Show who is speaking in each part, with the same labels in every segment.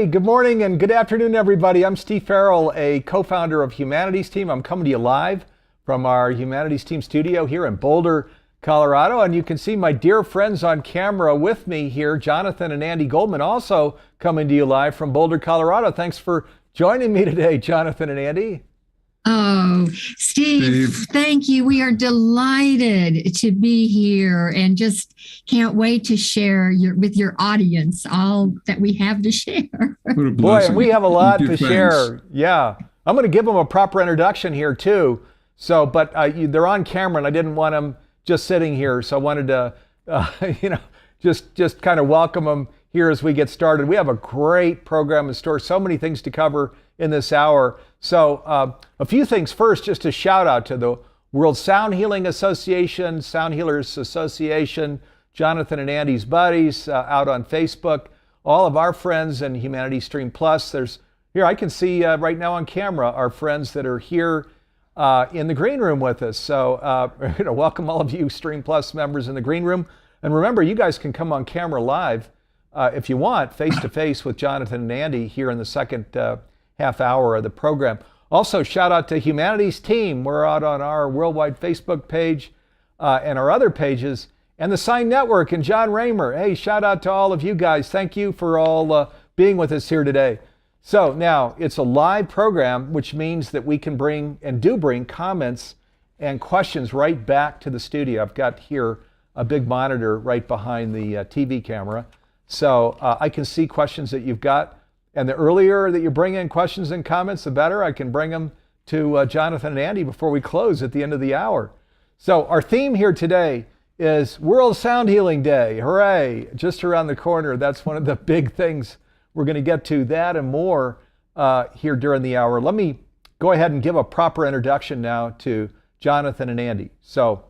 Speaker 1: Hey, good morning and good afternoon, everybody. I'm Steve Farrell, a co-founder of Humanities Team. I'm coming to you live from our Humanities Team studio here in Boulder, Colorado. And you can see my dear friends on camera with me here, Jonathan and Andy Goldman, also coming to you live from Boulder, Colorado. Thanks for joining me today, Jonathan and Andy.
Speaker 2: Oh, Steve, thank you. We are delighted to be here and just can't wait to share with your audience all that we have to share.
Speaker 1: Boy, we have a lot to share. Yeah. I'm going to give them a proper introduction here too. So, but they're on camera and I didn't want them just sitting here. So I wanted to, just kind of welcome them here as we get started. We have a great program in store. So many things to cover in this hour. So a few things first, just a shout out to the World Sound Healing Association, Sound Healers Association, Jonathan and Andy's buddies out on Facebook, all of our friends in Humanity Stream Plus. Here I can see right now on camera our friends that are here in the green room with us. So welcome all of you Stream Plus members in the green room. And remember, you guys can come on camera live if you want, face to face with Jonathan and Andy here in the second half hour of the program. Also, shout out to Humanities Team. We're out on our worldwide Facebook page and our other pages, and the Sign Network and John Raymer. Hey, shout out to all of you guys. Thank you for all being with us here today. So now it's a live program, which means that we can bring and do bring comments and questions right back to the studio. I've got here a big monitor right behind the TV camera. So I can see questions that you've got. And the earlier that you bring in questions and comments, the better. I can bring them to Jonathan and Andy before we close at the end of the hour. So our theme here today is World Sound Healing Day. Hooray! Just around the corner. That's one of the big things. We're going to get to that and more here during the hour. Let me go ahead and give a proper introduction now to Jonathan and Andy. So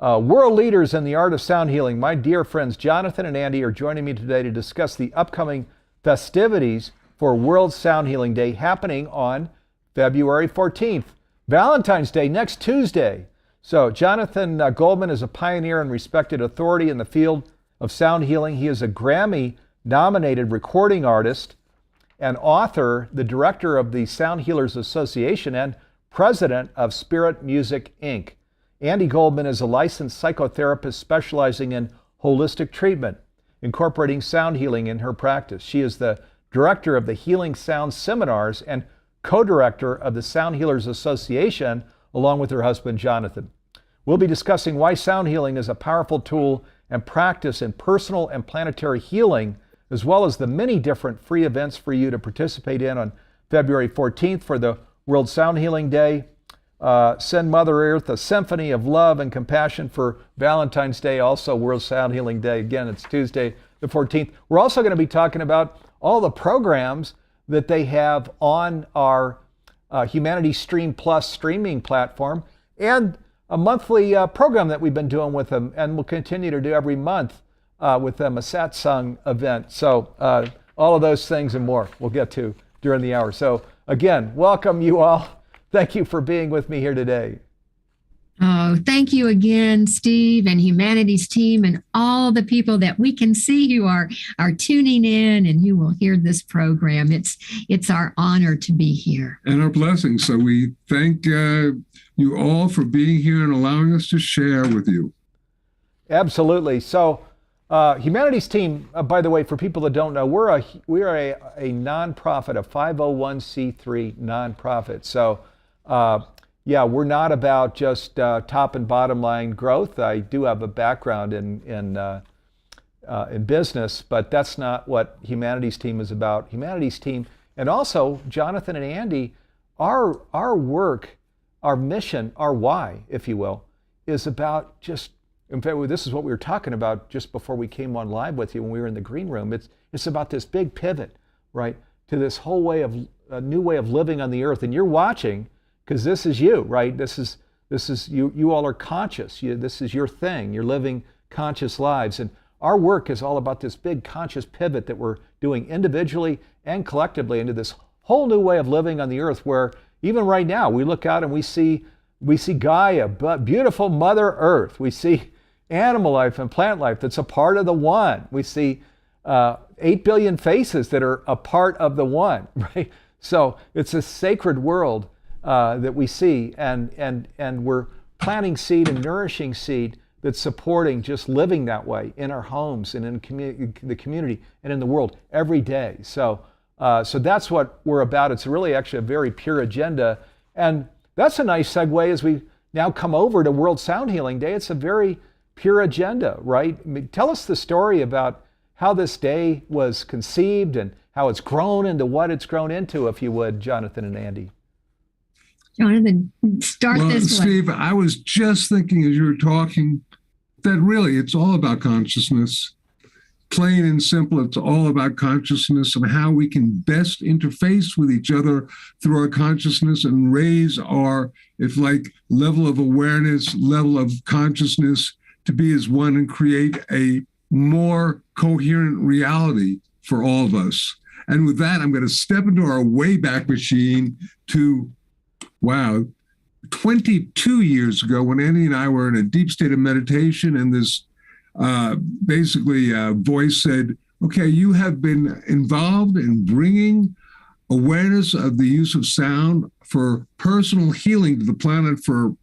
Speaker 1: world leaders in the art of sound healing, my dear friends Jonathan and Andy are joining me today to discuss the upcoming festivities for World Sound Healing Day happening on February 14th, Valentine's Day, next Tuesday. So Jonathan Goldman is a pioneer and respected authority in the field of sound healing. He is a Grammy-nominated recording artist and author, the director of the Sound Healers Association, and president of Spirit Music, Inc. Andy Goldman is a licensed psychotherapist specializing in holistic treatment, incorporating sound healing in her practice. She is the director of the Healing Sound Seminars and co-director of the Sound Healers Association, along with her husband, Jonathan. We'll be discussing why sound healing is a powerful tool and practice in personal and planetary healing, as well as the many different free events for you to participate in on February 14th for the World Sound Healing Day. Send Mother Earth a symphony of love and compassion for Valentine's Day, also World Sound Healing Day. Again, it's Tuesday the 14th. We're also going to be talking about all the programs that they have on our Humanity Stream Plus streaming platform and a monthly program that we've been doing with them and we'll continue to do every month with them, a satsang event. So all of those things and more we'll get to during the hour. So again, welcome you all. Thank you for being with me here today.
Speaker 2: Oh, thank you again, Steve and Humanities Team and all the people that we can see who are tuning in and who will hear this program. It's our honor to be here.
Speaker 3: And our blessing. So we thank you all for being here and allowing us to share with you.
Speaker 1: Absolutely. So Humanities Team, by the way, for people that don't know, we are a nonprofit, a 501c3 nonprofit. So yeah, we're not about just top and bottom line growth. I do have a background in business, but that's not what Humanities Team is about. Humanities Team, and also Jonathan and Andy, our work, our mission, our why, if you will, is about just, in fact, this is what we were talking about just before we came on live with you when we were in the green room. It's about this big pivot, right, to this whole a new way of living on the earth. And you're watching, because this is you, right? This is you all are conscious. This is your thing. You're living conscious lives. And our work is all about this big conscious pivot that we're doing individually and collectively into this whole new way of living on the earth where even right now we look out and we see Gaia, beautiful Mother Earth. We see animal life and plant life that's a part of the one. We see 8 billion faces that are a part of the one, right? So it's a sacred world that we see, and we're planting seed and nourishing seed that's supporting just living that way in our homes and in the community and in the world every day. So that's what we're about. It's really actually a very pure agenda. And that's a nice segue as we now come over to World Sound Healing Day. It's a very pure agenda, right? I mean, tell us the story about how this day was conceived and how it's grown into what it's grown into, if you would, Jonathan and Andy.
Speaker 2: Jonathan, start this way.
Speaker 3: Steve, I was just thinking as you were talking that really it's all about consciousness. Plain and simple, it's all about consciousness and how we can best interface with each other through our consciousness and raise our, if like, level of awareness, level of consciousness to be as one and create a more coherent reality for all of us. And with that, I'm going to step into our Wayback Machine to, 22 years ago when Andy and I were in a deep state of meditation, and this voice said, okay, you have been involved in bringing awareness of the use of sound for personal healing to the planet for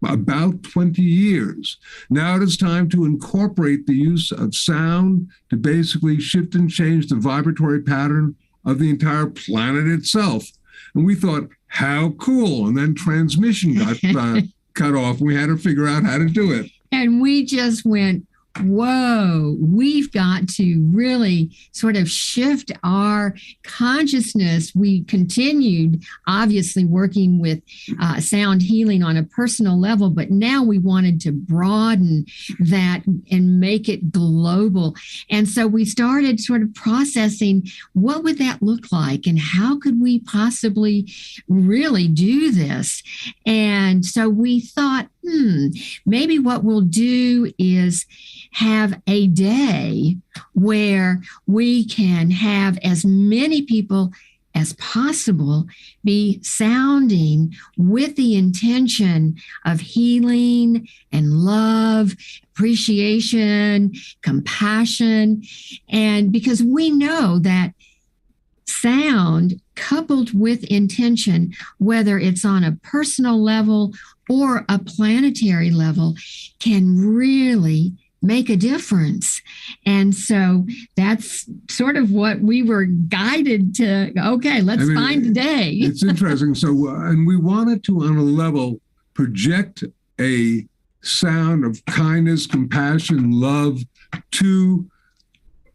Speaker 3: about 20 years. Now it is time to incorporate the use of sound to basically shift and change the vibratory pattern of the entire planet itself. And we thought, how cool. And then transmission got cut off. We had to figure out how to do it.
Speaker 2: And we just went, whoa, we've got to really sort of shift our consciousness. We continued, obviously, working with sound healing on a personal level, but now we wanted to broaden that and make it global. And so we started sort of processing what would that look like and how could we possibly really do this? And so we thought, maybe what we'll do is have a day where we can have as many people as possible be sounding with the intention of healing and love, appreciation, compassion. And because we know that sound coupled with intention, whether it's on a personal level or a planetary level, can really make a difference. And so that's sort of what we were guided to. Okay, let's find a day.
Speaker 3: It's interesting. So, and we wanted to, on a level, project a sound of kindness, compassion, love to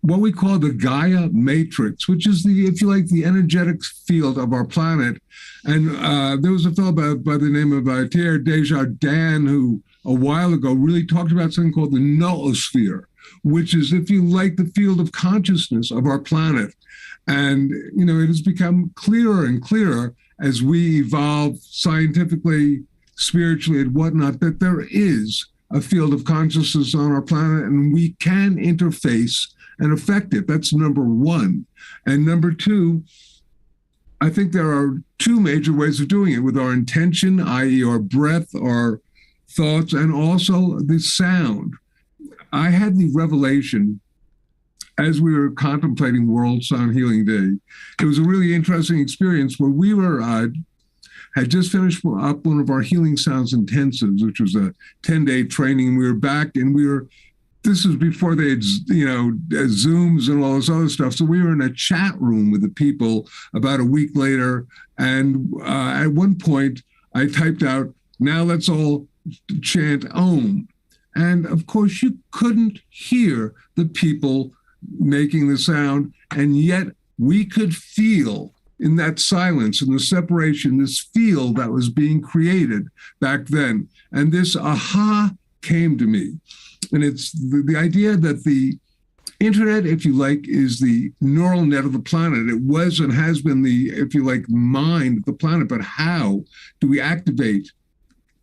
Speaker 3: what we call the Gaia matrix, which is the, if you like, the energetic field of our planet. And there was a fellow by the name of Teilhard de Chardin who a while ago really talked about something called the noosphere, which is, if you like, the field of consciousness of our planet. And, you know, it has become clearer and clearer as we evolve scientifically, spiritually, and whatnot, that there is a field of consciousness on our planet and we can interface and affect it. That's number one. And number two, I think there are two major ways of doing it: with our intention, i.e. our breath, our thoughts, and also the sound. I had the revelation as we were contemplating World Sound Healing Day. It was a really interesting experience where we were had just finished up one of our Healing Sounds intensives, which was a 10-day training. We were back and this was before they had, Zooms and all this other stuff. So we were in a chat room with the people about a week later. And at one point I typed out, "Now let's all chant Om." And of course you couldn't hear the people making the sound. And yet we could feel in that silence and the separation, this field that was being created back then. And this aha came to me. And it's the idea that the internet, if you like, is the neural net of the planet. It was and has been the, if you like, mind of the planet. But how do we activate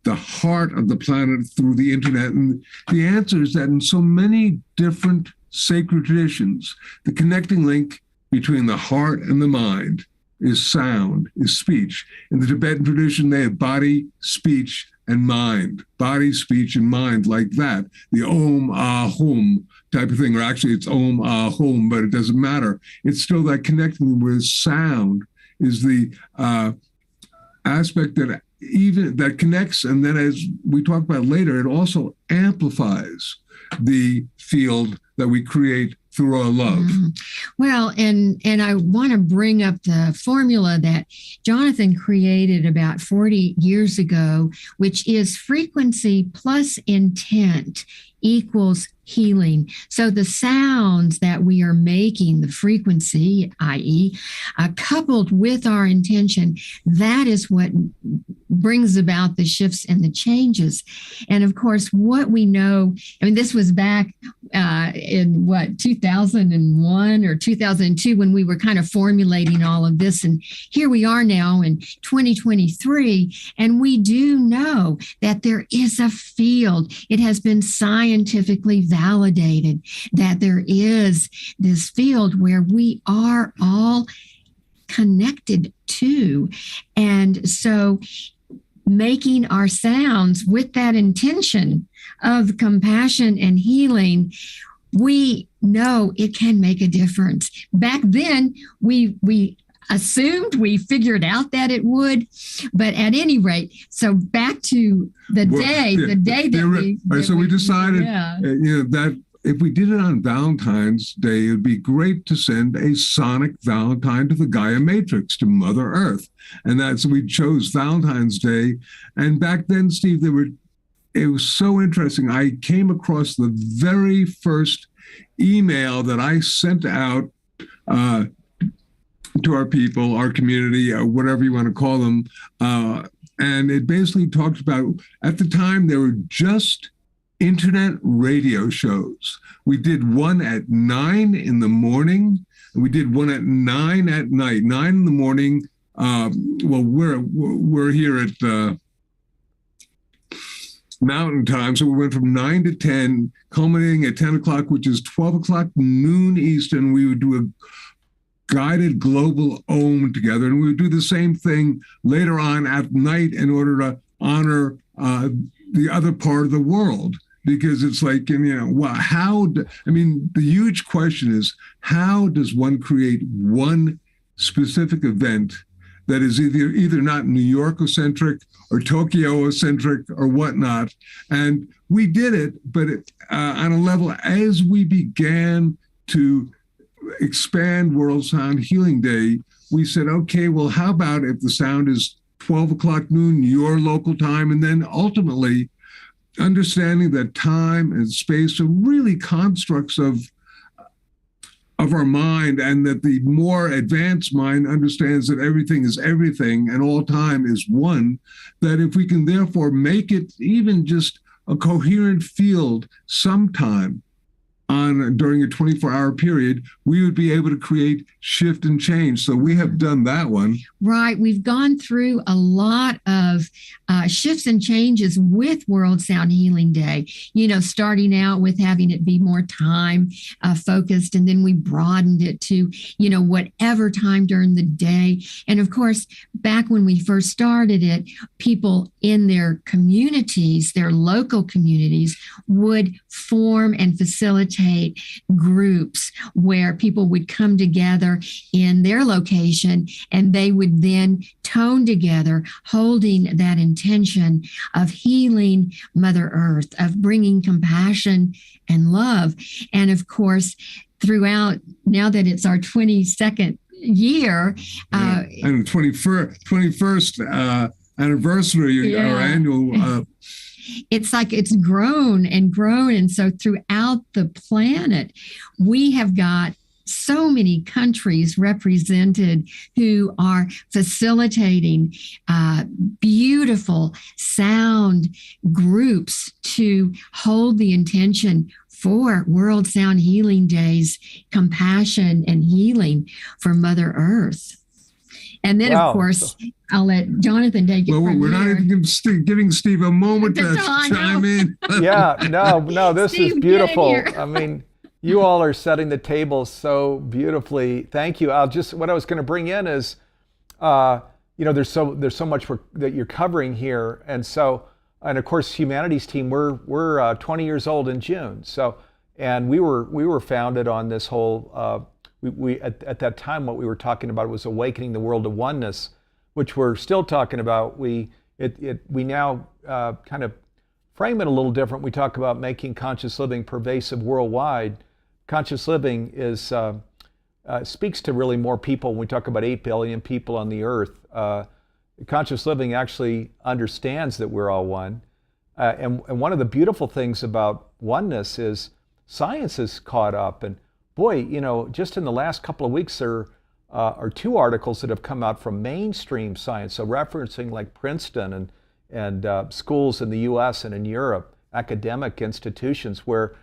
Speaker 3: the heart of the planet through the internet? And the answer is that in so many different sacred traditions, the connecting link between the heart and the mind is sound, is speech. In the Tibetan tradition, they have body, speech, and mind, body, speech, and mind, like that. The Om, Ah, Hum type of thing, or actually it's Om, Ah, Hum, but it doesn't matter. It's still that connecting with sound is the aspect that connects, and then as we talk about later, it also amplifies the field that we create through our love.
Speaker 2: Mm-hmm. Well, and I want to bring up the formula that Jonathan created about 40 years ago, which is frequency plus intent equals healing. So the sounds that we are making, the frequency, i.e., coupled with our intention, that is what brings about the shifts and the changes. And of course, what we know, I mean, this was back in 2001 or 2002 when we were kind of formulating all of this. And here we are now in 2023. And we do know that there is a field. It has been scientifically validated that there is this field where we are all connected to. And so making our sounds with that intention of compassion and healing, we know it can make a difference. Back then, we assumed, we figured out that it would, but at any rate, so back to the day that
Speaker 3: we decided, that if we did it on Valentine's Day, it would be great to send a sonic Valentine to the Gaia Matrix, to Mother Earth. And that's, we chose Valentine's Day. And back then, Steve, it was so interesting. I came across the very first email that I sent out to our people, our community, whatever you want to call them. And it basically talked about, at the time, there were just internet radio shows. We did one at 9 in the morning, and we did one at 9 at night. 9 in the morning. Well, we're here at Mountain Time, so we went from 9 to 10, culminating at 10 o'clock, which is 12 o'clock noon Eastern. We would do a guided global Om together, and we would do the same thing later on at night in order to honor the other part of the world. Because it's like, the huge question is, how does one create one specific event that is either not New York-centric or Tokyo-centric or whatnot? And we did it, but on a level, as we began to expand World Sound Healing Day, we said, okay, well, how about if the sound is 12 o'clock noon, your local time, and then ultimately understanding that time and space are really constructs of our mind, and that the more advanced mind understands that everything is everything and all time is one, that if we can therefore make it even just a coherent field sometime during a 24-hour period, we would be able to create shift and change. So we have done that one.
Speaker 2: Right. We've gone through a lot of shifts and changes with World Sound Healing Day, starting out with having it be more time focused, and then we broadened it to, whatever time during the day. And of course, back when we first started it, people in their communities, their local communities, would form and facilitate groups where people would come together in their location, and they would then tone together, holding that intention of healing Mother Earth, of bringing compassion and love. And of course, throughout, now that it's our 22nd year,
Speaker 3: and 21st anniversary, our annual
Speaker 2: it's like it's grown and grown. And so throughout the planet, we have got so many countries represented who are facilitating beautiful sound groups to hold the intention for World Sound Healing Day's compassion and healing for Mother Earth. And then, of course, I'll let Jonathan take it from
Speaker 3: we're
Speaker 2: here.
Speaker 3: not even giving Steve a moment to chime in.
Speaker 1: This
Speaker 2: Steve,
Speaker 1: is beautiful.
Speaker 2: get in here.
Speaker 1: I mean, you all are setting the table so beautifully. Thank you. What I was going to bring in is, there's so much that you're covering here. And so and of course, Humanities Team, we're 20 years old in June. So, and we were founded on this whole. We at that time, what we were talking about was awakening the world to oneness, which we're still talking about. We now kind of frame it a little different. We talk about making conscious living pervasive worldwide. Conscious living is speaks to really more people. When we talk about 8 billion people on the earth, conscious living actually understands that we're all one. And one of the beautiful things about oneness is science is caught up. And boy, just in the last couple of weeks, there are 2 articles that have come out from mainstream science, so referencing like Princeton and schools in the US and in Europe, academic institutions, where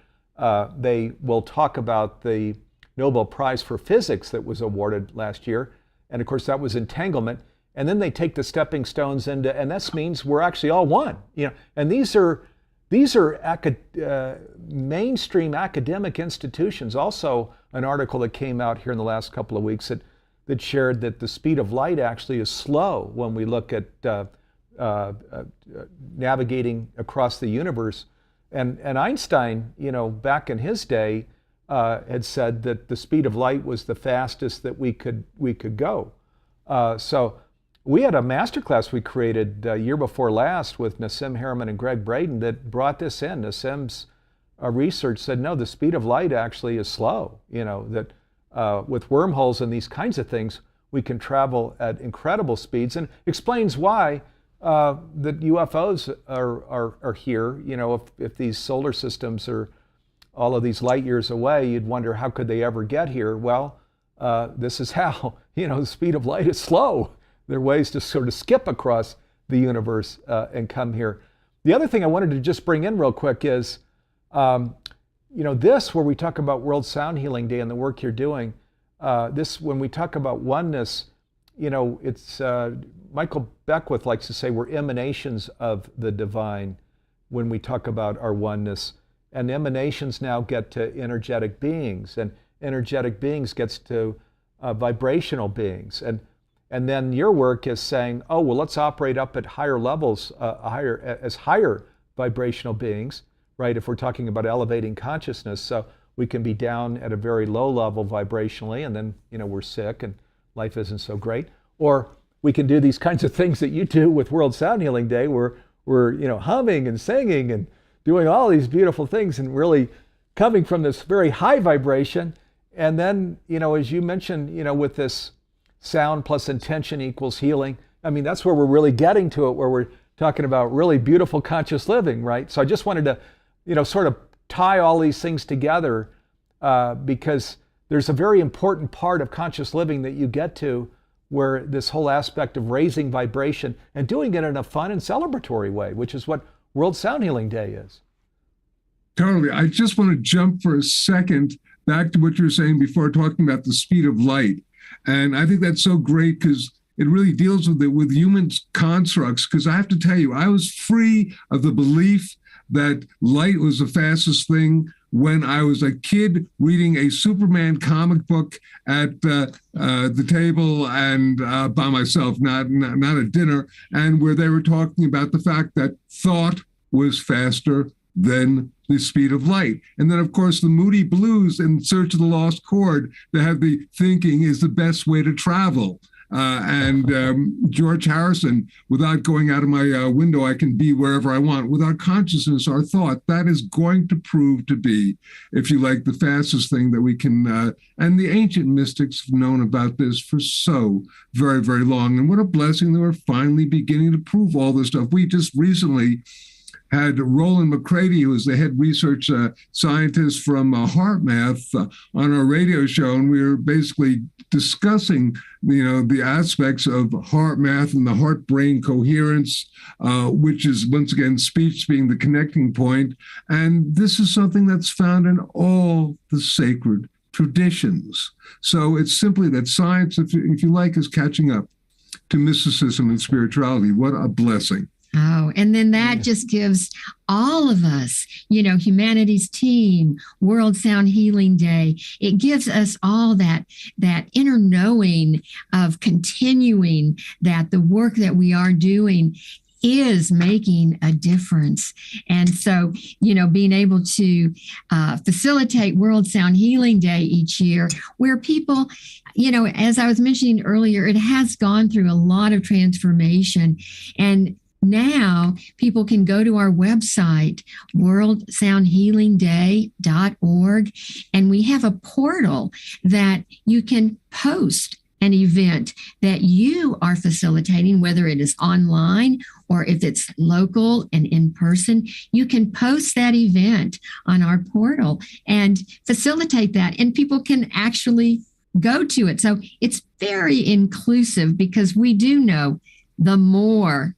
Speaker 1: they will talk about the Nobel Prize for Physics that was awarded last year. And of course, that was entanglement. And then they take the stepping stones into, and this means we're actually all one. And these are mainstream academic institutions. Also, an article that came out here in the last couple of weeks that shared that the speed of light actually is slow when we look at navigating across the universe. And Einstein, back in his day, had said that the speed of light was the fastest that we could go. So we had a masterclass we created year before last with Nassim Harriman and Greg Braden that brought this in. Nassim's research said, no, the speed of light actually is slow. That with wormholes and these kinds of things, we can travel at incredible speeds, and explains why that UFOs are here. If these solar systems are all of these light years away, you'd wonder how could they ever get here? Well, this is how. The speed of light is slow. There are ways to sort of skip across the universe and come here. The other thing I wanted to just bring in real quick is, this where we talk about World Sound Healing Day and the work you're doing. This when we talk about oneness, it's Michael Beckwith likes to say we're emanations of the divine when we talk about our oneness. And emanations now get to energetic beings, and energetic beings gets to vibrational beings. And then your work is saying, oh, well, let's operate up at higher levels, as higher vibrational beings, right? If we're talking about elevating consciousness, so we can be down at a very low level vibrationally, and then, we're sick and life isn't so great. Or we can do these kinds of things that you do with World Sound Healing Day, where we're, humming and singing and doing all these beautiful things and really coming from this very high vibration. And then, as you mentioned, with this sound plus intention equals healing. I mean, that's where we're really getting to it, where we're talking about really beautiful conscious living, right? So I just wanted to, sort of tie all these things together because there's a very important part of conscious living that you get to, where this whole aspect of raising vibration and doing it in a fun and celebratory way, which is what World Sound Healing Day is.
Speaker 3: Totally. I just want to jump for a second back to what you were saying before, talking about the speed of light. And I think that's so great because it really deals with human constructs. Because I have to tell you, I was free of the belief that light was the fastest thing when I was a kid reading a Superman comic book at the table and by myself, not at dinner, and where they were talking about the fact that thought was faster than the speed of light. And then, of course, the Moody Blues in Search of the Lost Chord, they have the thinking is the best way to travel. George Harrison, without going out of my window, I can be wherever I want. With our consciousness, our thought, that is going to prove to be, if you like, the fastest thing that we can. And the ancient mystics have known about this for so very, very long. And what a blessing that we're finally beginning to prove all this stuff. We just recently had Roland McCready, who is the head research scientist from HeartMath, on our radio show, and we were basically discussing, the aspects of HeartMath and the heart-brain coherence, which is, once again, speech being the connecting point. And this is something that's found in all the sacred traditions. So it's simply that science, if you like, is catching up to mysticism and spirituality. What a blessing.
Speaker 2: Oh, and then that just gives all of us, Humanities Team, World Sound Healing Day. It gives us all that inner knowing of continuing that the work that we are doing is making a difference. And so, being able to facilitate World Sound Healing Day each year, where people, as I was mentioning earlier, it has gone through a lot of transformation. And now people can go to our website, worldsoundhealingday.org, and we have a portal that you can post an event that you are facilitating, whether it is online or if it's local and in person. You can post that event on our portal and facilitate that, and people can actually go to it. So it's very inclusive, because we do know the more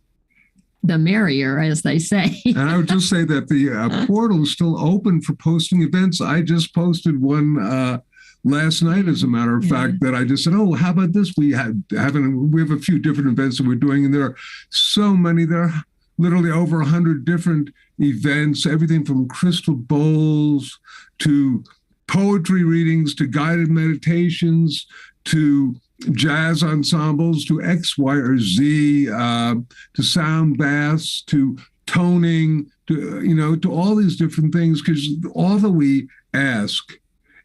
Speaker 2: the merrier, as they say.
Speaker 3: And I would just say that the portal is still open for posting events. I just posted one last night, as a matter of fact, that I just said, oh, how about this? We have a few different events that we're doing, and there are so many. There are literally over 100 different events, everything from crystal bowls to poetry readings to guided meditations to jazz ensembles to X, Y, or Z, to sound baths, to toning, to all these different things, because all that we ask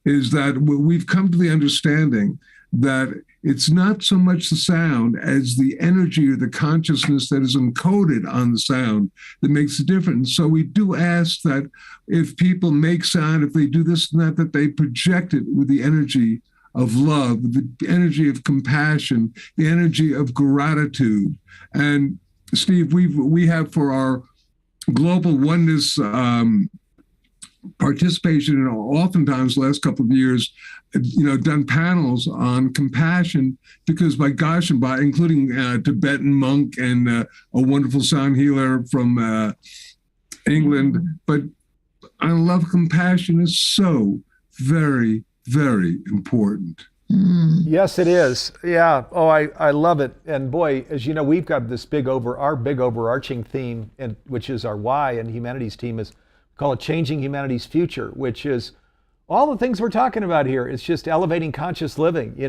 Speaker 3: is that we've come to the understanding that it's not so much the sound as the energy or the consciousness that is encoded on the sound that makes the difference. So we do ask that if people make sound, if they do this and that they project it with the energy of love, the energy of compassion, the energy of gratitude. And Steve, we have, for our global oneness participation, and oftentimes the last couple of years, done panels on compassion, because by gosh, and by including a Tibetan monk and a wonderful sound healer from England. But I love compassion is so very, very important.
Speaker 1: Yes, it is. Yeah. Oh, I love it. And boy, as you know, we've got this our big overarching theme, which is our why in Humanities Team, is call it Changing Humanity's Future, which is all the things we're talking about here. It's just elevating conscious living,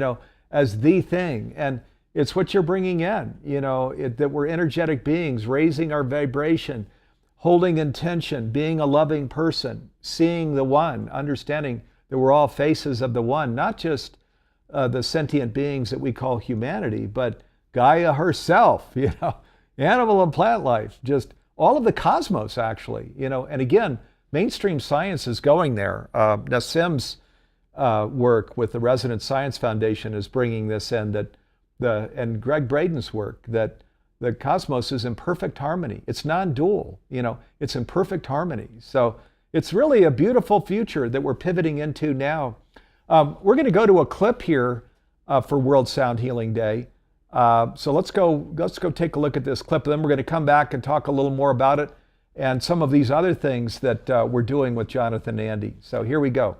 Speaker 1: as the thing. And it's what you're bringing in, that we're energetic beings, raising our vibration, holding intention, being a loving person, seeing the one, understanding that we're all faces of the one, not just the sentient beings that we call humanity, but Gaia herself, animal and plant life, just all of the cosmos, actually, and again, mainstream science is going there. Nassim's work with the Resonance Science Foundation is bringing this in, and Greg Braden's work, that the cosmos is in perfect harmony. It's non-dual, it's in perfect harmony. So it's really a beautiful future that we're pivoting into now. We're going to go to a clip here for World Sound Healing Day. So let's go take a look at this clip, and then we're going to come back and talk a little more about it and some of these other things that we're doing with Jonathan and Andy. So here we go.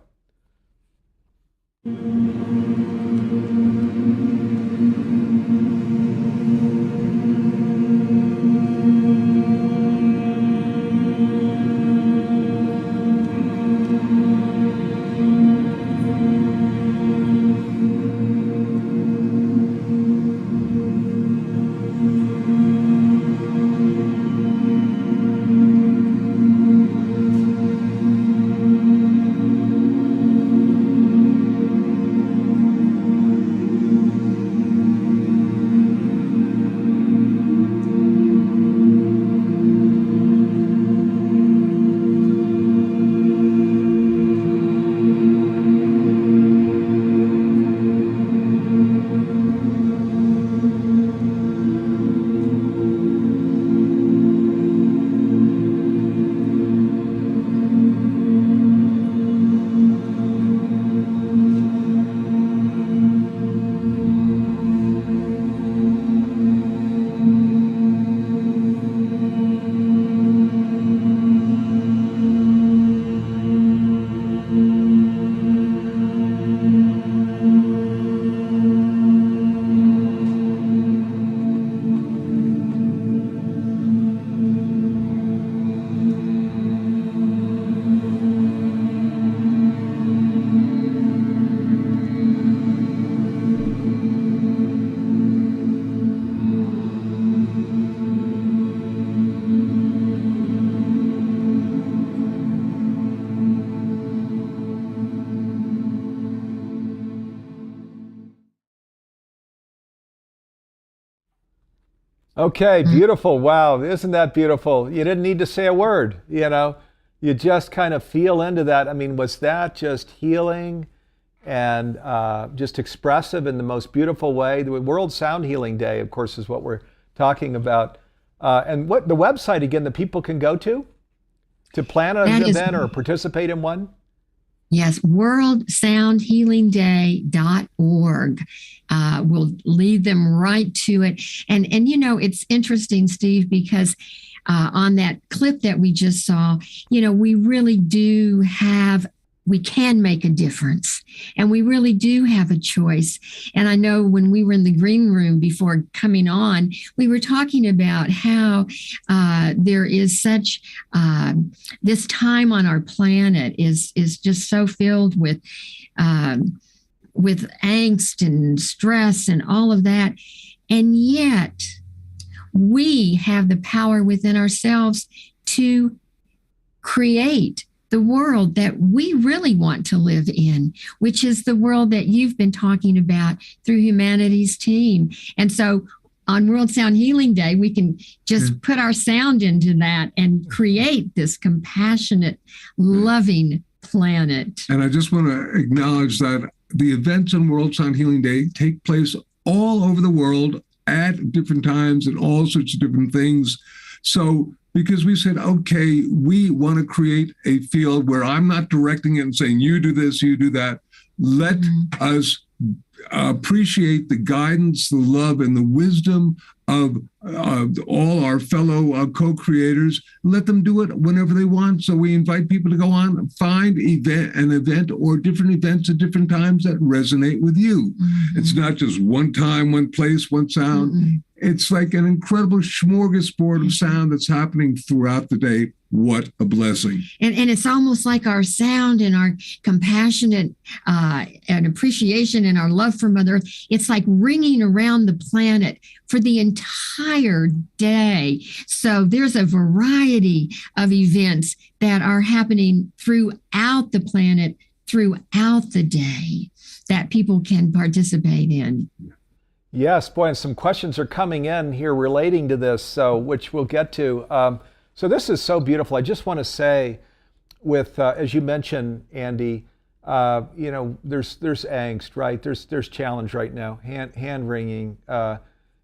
Speaker 1: Okay, beautiful. Wow, isn't that beautiful? You didn't need to say a word, you know. You just kind of feel into that. I mean, was that just healing and just expressive in the most beautiful way? The World Sound Healing Day, of course, is what we're talking about. And what the website again that people can go to plan an event or participate in one?
Speaker 2: Yes, worldsoundhealingday.org. Will lead them right to it. And you know, it's interesting, Steve, because on that clip that we just saw, you know, we can make a difference, and we really do have a choice. And I know when we were in the green room before coming on, we were talking about how there is such this time on our planet is just so filled with angst and stress and all of that, and yet we have the power within ourselves to create the world that we really want to live in, which is the world that you've been talking about through Humanity's Team. And so on World Sound Healing Day, we can just put our sound into that and create this compassionate, loving planet.
Speaker 3: And I just want to acknowledge that the events on World Sound Healing Day take place all over the world at different times and all sorts of different things. So because we said, okay, we want to create a field where I'm not directing it and saying, you do this, you do that. Let us appreciate the guidance, the love, and the wisdom of all our fellow co-creators. Let them do it whenever they want. So we invite people to go on, find an event or different events at different times that resonate with you. It's not just one time, one place, one sound. It's like an incredible smorgasbord of sound that's happening throughout the day. What a blessing.
Speaker 2: And it's almost like our sound and our compassionate and appreciation and our love for Mother Earth, it's like ringing around the planet for the entire day. So there's a variety of events that are happening throughout the planet, throughout the day, that people can participate in.
Speaker 1: Yes, boy, and some questions are coming in here relating to this, so which we'll get to. So this is so beautiful. I just want to say, with as you mentioned, Andy, you know, there's angst, right? There's challenge right now, hand wringing.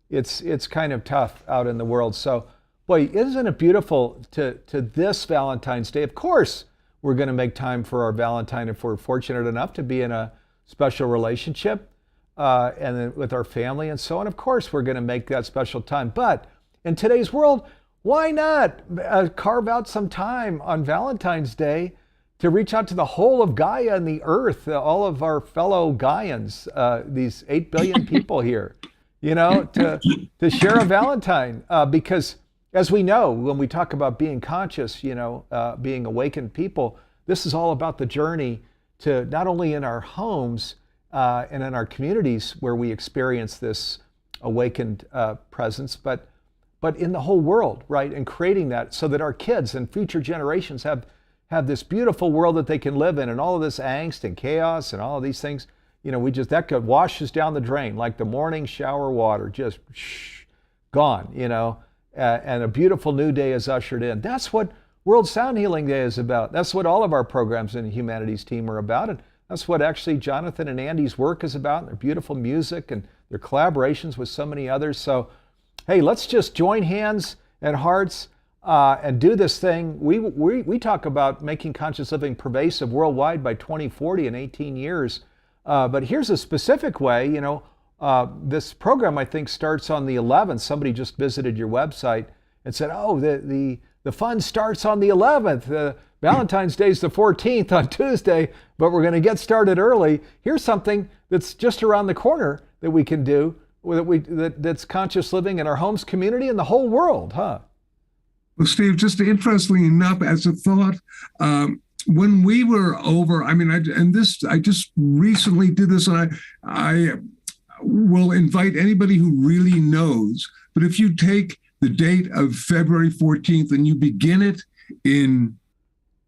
Speaker 1: It's kind of tough out in the world. So, boy, isn't it beautiful to this Valentine's Day? Of course, we're going to make time for our Valentine if we're fortunate enough to be in a special relationship. And then with our family and so on. Of course, we're going to make that special time. But in today's world, why not carve out some time on Valentine's Day to reach out to the whole of Gaia and the Earth, all of our fellow Gaians, these 8 billion people here, you know, to share a Valentine? Because as we know, when we talk about being conscious, you know, being awakened people, this is all about the journey to not only in our homes, and in our communities where we experience this awakened presence, but in the whole world, right? And creating that so that our kids and future generations have this beautiful world that they can live in, and all of this angst and chaos and all of these things, you know, that could washes down the drain like the morning shower water, just gone, you know, and a beautiful new day is ushered in. That's what World Sound Healing Day is about. That's what all of our programs in Humanity's Team are about. And that's what actually Jonathan and Andy's work is about, and their beautiful music and their collaborations with so many others. So, hey, let's just join hands and hearts and do this thing. We talk about making conscious living pervasive worldwide by 2040 in 18 years. But here's a specific way, you know, this program I think starts on the 11th. Somebody just visited your website and said, oh, the fun starts on the 11th. Valentine's Day is the 14th on Tuesday, but we're going to get started early. Here's something that's just around the corner that we can do that's conscious living in our homes, community, and the whole world, huh?
Speaker 3: Well, Steve, just interestingly enough, as a thought, when we were over, I mean, I just recently did this, and I will invite anybody who really knows, but if you take the date of February 14th and you begin it in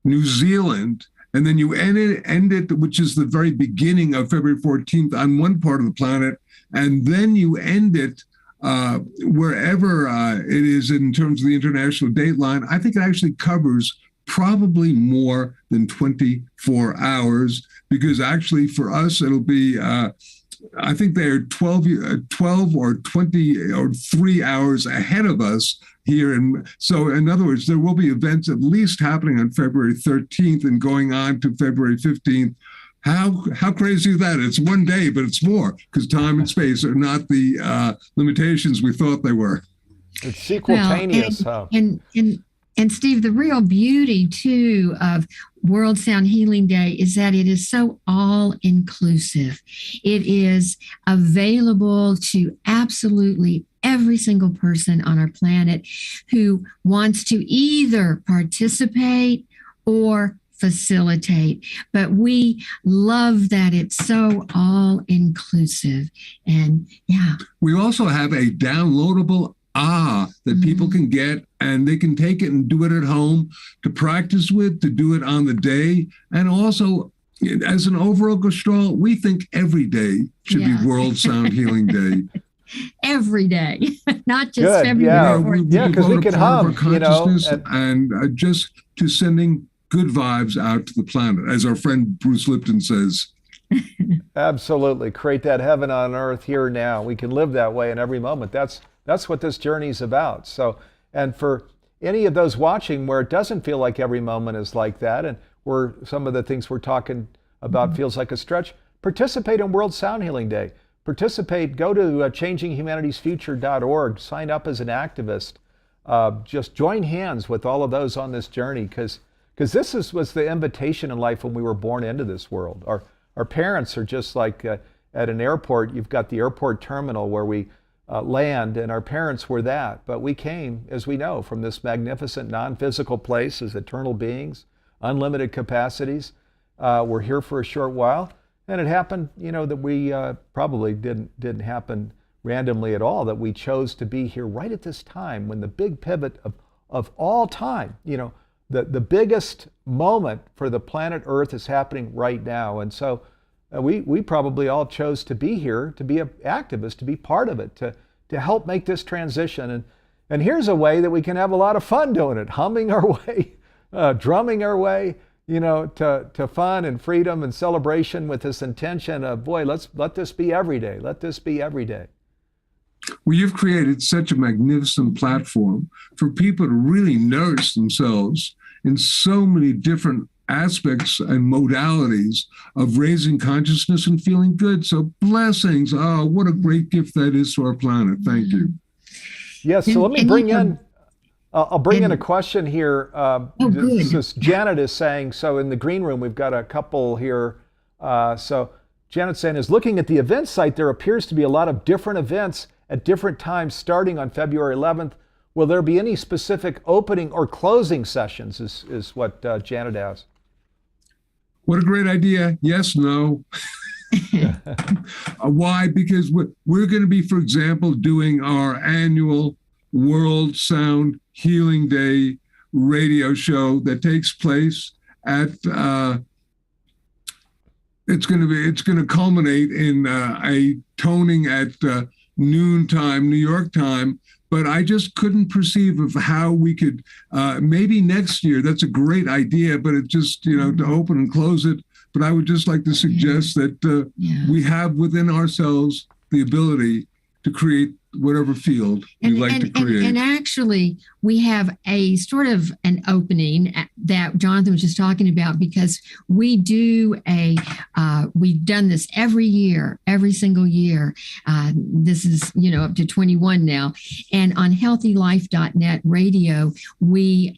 Speaker 3: New Zealand, and then you end it, which is the very beginning of February 14th on one part of the planet, and then you end it wherever it is in terms of the international date line, I think it actually covers probably more than 24 hours, because actually for us, it'll be, I think they're 12 or 20 or 3 hours ahead of us here. And so, in other words, there will be events at least happening on February 13th and going on to February 15th. How crazy is that? It's one day, but it's more, because time and space are not the limitations we thought they were.
Speaker 1: It's simultaneous.
Speaker 2: And Steve, the real beauty too of World Sound Healing Day is that it is so all inclusive. It is available to absolutely every single person on our planet who wants to either participate or facilitate. But we love that it's so all inclusive. And yeah.
Speaker 3: We also have a downloadable that people can get, and they can take it and do it at home to practice with, to do it on the day. And also, as an overall gestalt, we think every day should be World Sound Healing Day.
Speaker 2: Every day, not just February.
Speaker 1: Yeah, because we can hum,
Speaker 3: and just to sending good vibes out to the planet, as our friend Bruce Lipton says.
Speaker 1: Absolutely. Create that heaven on earth here now. We can live that way in every moment. That's what this journey is about. So, and for any of those watching where it doesn't feel like every moment is like that, and where some of the things we're talking about feels like a stretch, participate in World Sound Healing Day. Participate, go to changinghumanitiesfuture.org, sign up as an activist. Just join hands with all of those on this journey, because this was the invitation in life when we were born into this world. Our parents are just like at an airport. You've got the airport terminal where we land, and our parents were that. But we came, as we know, from this magnificent non-physical place as eternal beings, unlimited capacities. We're here for a short while, and it happened, that we probably didn't happen randomly at all, that we chose to be here right at this time when the big pivot of all time, the biggest moment for the planet Earth is happening right now. And so we probably all chose to be here, to be an activist, to be part of it, to help make this transition. And here's a way that we can have a lot of fun doing it, humming our way, drumming our way, to fun and freedom and celebration with this intention of, boy, let this be every day. Let this be every day.
Speaker 3: Well, you've created such a magnificent platform for people to really nourish themselves in so many different aspects and modalities of raising consciousness and feeling good. So blessings. Oh, what a great gift that is to our planet. Thank you.
Speaker 1: Yes, so let me bring in, I'll bring in a question here. Janet is saying, so in the green room, we've got a couple here. So Janet's saying, is looking at the event site, there appears to be a lot of different events at different times starting on February 11th. Will there be any specific opening or closing sessions is what Janet asked.
Speaker 3: What a great idea. Yes, no. Why? Because we're going to be, for example, doing our annual World Sound Healing Day radio show that takes place at, it's going to culminate in a toning at noontime, New York time. But I just couldn't perceive of how we could, maybe next year, that's a great idea, but it just, to open and close it. But I would just like to suggest that we have within ourselves the ability to create whatever field we like to create.
Speaker 2: And actually, we have a sort of an opening that Jonathan was just talking about, because we do we've done this every year, every single year. This is, up to 21 now. And on healthylife.net radio, we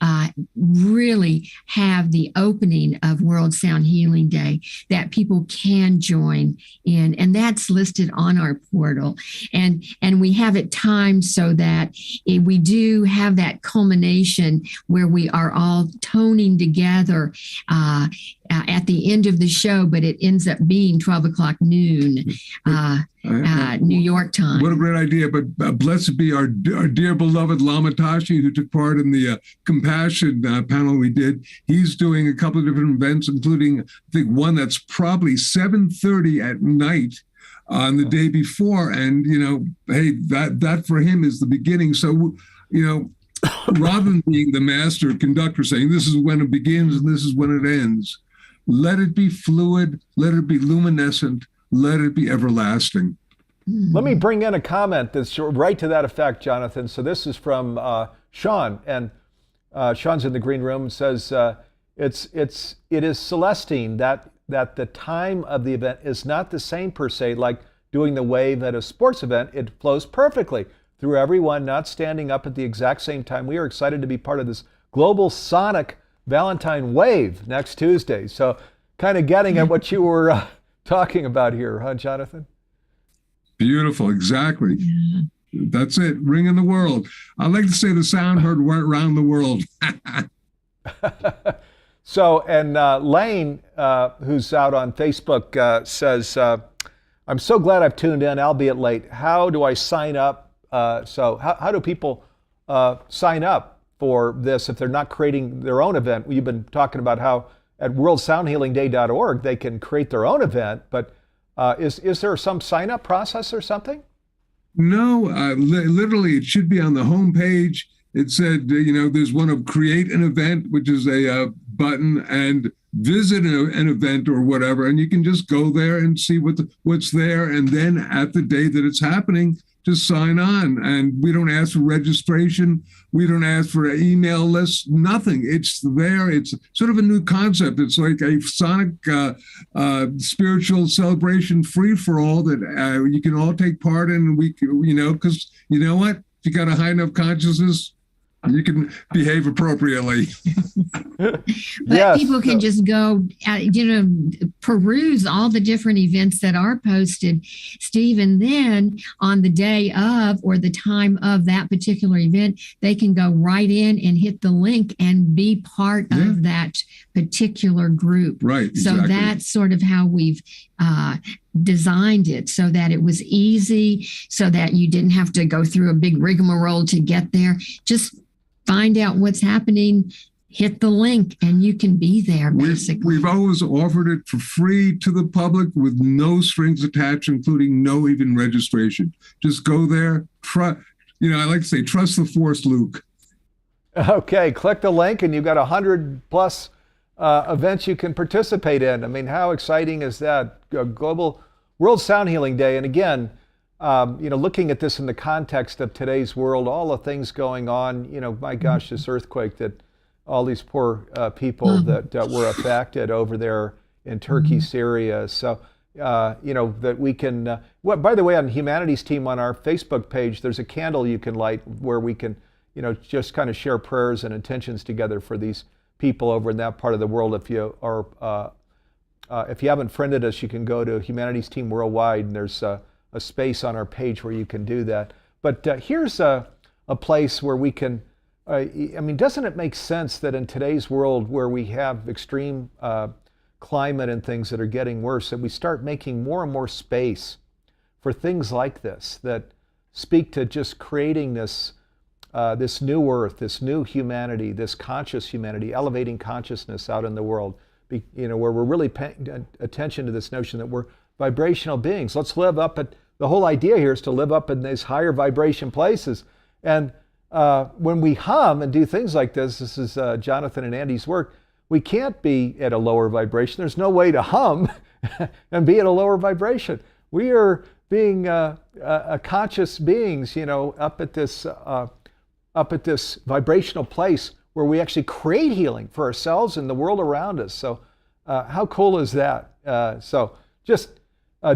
Speaker 2: really have the opening of World Sound Healing Day that people can join in. And that's listed on our portal. And we have it timed so that we do have that culmination where we are all toning together at the end of the show, but it ends up being 12 o'clock noon, New York time.
Speaker 3: What a great idea. But blessed be our dear beloved Lama Tashi, who took part in the compassion panel we did. He's doing a couple of different events, including, I think, one that's probably 7:30 at night on the day before. And, hey, that for him is the beginning. So, rather than being the master conductor saying this is when it begins and this is when it ends, let it be fluid, let it be luminescent, let it be everlasting.
Speaker 1: Let me bring in a comment that's right to that effect, Jonathan. So this is from Sean, and Sean's in the green room and says it is Celestine that the time of the event is not the same per se like doing the wave at a sports event. It flows perfectly through everyone not standing up at the exact same time. We are excited to be part of this global sonic Valentine wave next Tuesday. So kind of getting at what you were talking about here, huh, Jonathan?
Speaker 3: Beautiful, exactly. Yeah. That's it, ringing the world. I like to say the sound heard around the world.
Speaker 1: So, and Lane, who's out on Facebook, says, I'm so glad I've tuned in, albeit late. How do I sign up? So how do people sign up for this if they're not creating their own event? You've been talking about how at worldsoundhealingday.org they can create their own event, but is there some sign-up process or something?
Speaker 3: No, literally it should be on the homepage. It said, there's one of create an event, which is a button, and visit an event or whatever, and you can just go there and see what's there, and then at the day that it's happening, just sign on. And we don't ask for registration. We don't ask for an email list, nothing. It's there. It's sort of a new concept. It's like a sonic spiritual celebration free for all that you can all take part in. We, because you know what? If you got a high enough consciousness, you can behave appropriately.
Speaker 2: But yes, people can just go, peruse all the different events that are posted, Steve, and then on the day of or the time of that particular event, they can go right in and hit the link and be part of that particular group.
Speaker 3: Right. Exactly.
Speaker 2: So that's sort of how we've designed it, so that it was easy, so that you didn't have to go through a big rigmarole to get there. Just find out what's happening, hit the link, and you can be there, basically.
Speaker 3: We've always offered it for free to the public with no strings attached, including no even registration. Just go there. I like to say, trust the force, Luke.
Speaker 1: Okay, click the link and you've got 100 plus events you can participate in. I mean, how exciting is that? Global World Sound Healing Day. And again, looking at this in the context of today's world, all the things going on, my gosh, this earthquake that all these poor people that were affected over there in Turkey, Syria. So, that we can, by the way, on Humanity's Team on our Facebook page, there's a candle you can light where we can, just kind of share prayers and intentions together for these people over in that part of the world. If you haven't friended us, you can go to Humanity's Team Worldwide, and there's a space on our page where you can do that. But here's a place where we can, doesn't it make sense that in today's world where we have extreme climate and things that are getting worse, that we start making more and more space for things like this that speak to just creating this new earth, this new humanity, this conscious humanity, elevating consciousness out in the world, where we're really paying attention to this notion that we're vibrational beings. Let's live up at, the whole idea here is to live up in these higher vibration places. And when we hum and do things like this is Jonathan and Andy's work, we can't be at a lower vibration. There's no way to hum and be at a lower vibration. We are being conscious beings, up at this vibrational place where we actually create healing for ourselves and the world around us. So how cool is that? So just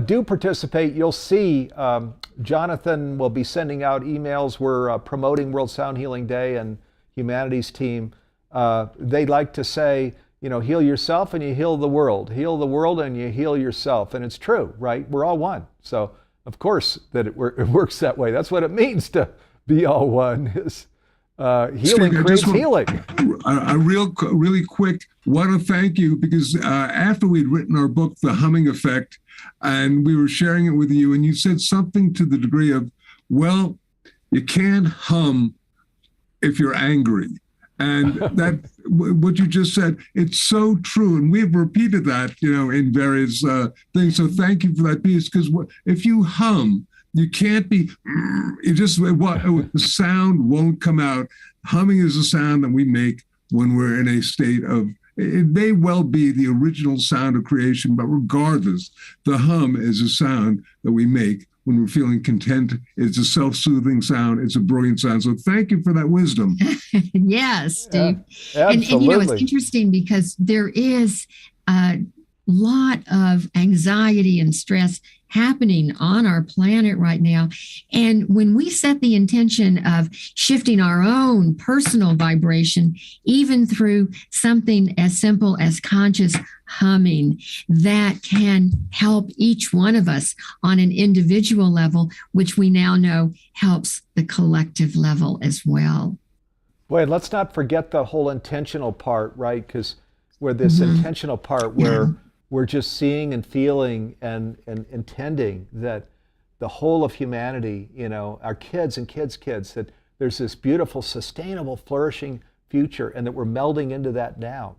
Speaker 1: do participate. You'll see Jonathan will be sending out emails. We're promoting World Sound Healing Day, and Humanity's Team, they like to say, heal yourself and you heal the world. Heal the world and you heal yourself. And it's true, right? We're all one. So of course that it works that way. That's what it means to be all one, is healing creates healing.
Speaker 3: Really quick, want to thank you, because after we'd written our book, The Humming Effect, and we were sharing it with you, and you said something to the degree of, well, you can't hum if you're angry. And that what you just said, it's so true. And we've repeated that, in various things. So thank you for that piece, because if you hum, you can't be, the sound won't come out. Humming is a sound that we make when we're in a state of, it may well be the original sound of creation, but regardless, the hum is a sound that we make when we're feeling content. It's a self-soothing sound. It's a brilliant sound. So thank you for that wisdom.
Speaker 2: Yes, Steve.
Speaker 1: Yeah,
Speaker 2: and it's interesting because there is a lot of anxiety and stress happening on our planet right now. And when we set the intention of shifting our own personal vibration, even through something as simple as conscious humming, that can help each one of us on an individual level, which we now know helps the collective level as well.
Speaker 1: Boy, let's not forget the whole intentional part, right? Because we're this intentional part where we're just seeing and feeling and intending that the whole of humanity, our kids and kids' kids, that there's this beautiful, sustainable, flourishing future, and that we're melding into that now.